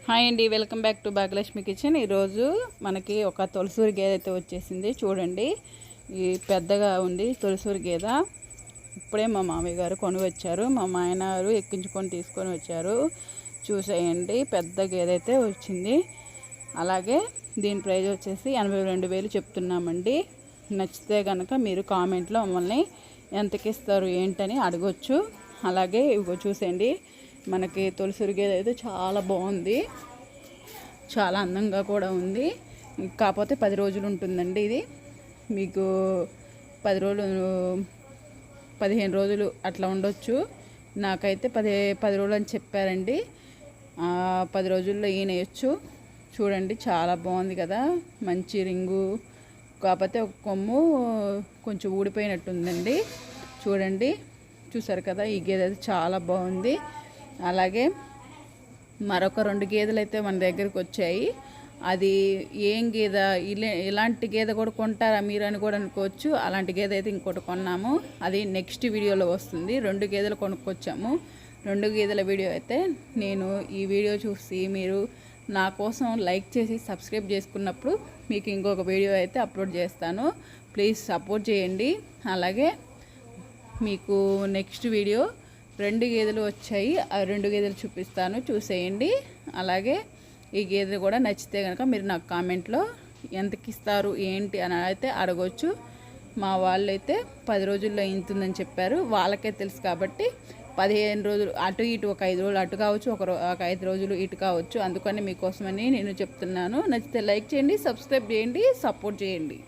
Hi అండి, welcome back to Bhagyalakshmi kitchen. ఈరోజు మనకి ఒక తొలసూరి గేదె అయితే వచ్చేసింది. చూడండి, ఈ పెద్దగా ఉంది తొలసూరి గేదె. ఇప్పుడే మా మామయ్య గారు కొని వచ్చారు, మా మాయన గారు ఎక్కించుకొని తీసుకొని వచ్చారు. చూసేయండి, పెద్ద గేదె అయితే వచ్చింది. అలాగే దీని ప్రైజ్ వచ్చేసి 82,000 చెప్తున్నామండి. నచ్చితే కనుక మీరు కామెంట్లో మమ్మల్ని ఎంతకి ఇస్తారు ఏంటని అడగొచ్చు. అలాగే ఇగో చూసేయండి, మనకి తొలసూరి గేదె అయితే చాలా బాగుంది, చాలా అందంగా కూడా ఉంది. కాకపోతే 10 రోజులు ఉంటుందండి. ఇది మీకు 10 రోజులు 15 రోజులు అట్లా ఉండొచ్చు. నాకైతే 10 రోజులు అని చెప్పారండి. 10 రోజుల్లో ఈనేయచ్చు. చూడండి, చాలా బాగుంది కదా, మంచి రింగు. కాకపోతే ఒక కొమ్ము కొంచెం ఊడిపోయినట్టుందండి. చూడండి, చూసారు కదా, ఈ గేదె అయితే చాలా బాగుంది. అలాగే మరొక 2 గేదెలు అయితే మన దగ్గరికి వచ్చాయి. అది ఏం గేదె, ఇలాంటి గేదె కూడా కొంటారా మీరు అని కూడా అనుకోవచ్చు. అలాంటి గేదె అయితే ఇంకోటి కొన్నాము, అది నెక్స్ట్ వీడియోలో వస్తుంది. 2 గేదెలు కొనుక్కొచ్చాము. 2 గేదెల వీడియో అయితే నేను ఈ వీడియో చూసి మీరు నా కోసం లైక్ చేసి సబ్స్క్రైబ్ చేసుకున్నప్పుడు మీకు ఇంకొక వీడియో అయితే అప్లోడ్ చేస్తాను. ప్లీజ్ సపోర్ట్ చేయండి. అలాగే మీకు నెక్స్ట్ వీడియో 2 గేదెలు వచ్చాయి, ఆ 2 గేదెలు చూపిస్తాను, చూసేయండి. అలాగే ఈ గేదె కూడా నచ్చితే కనుక మీరు నాకు కామెంట్లో ఎంతకి ఇస్తారు ఏంటి అని అయితే అడగవచ్చు. మా వాళ్ళు అయితే 10 రోజుల్లో ఇంతుందని చెప్పారు. వాళ్ళకే తెలుసు కాబట్టి 15 రోజులు అటు ఇటు, ఒక 5 రోజులు అటు కావచ్చు, ఒక 5 రోజులు ఇటు కావచ్చు. అందుకని మీకోసమని నేను చెప్తున్నాను. నచ్చితే లైక్ చేయండి, సబ్స్క్రైబ్ చేయండి, సపోర్ట్ చేయండి.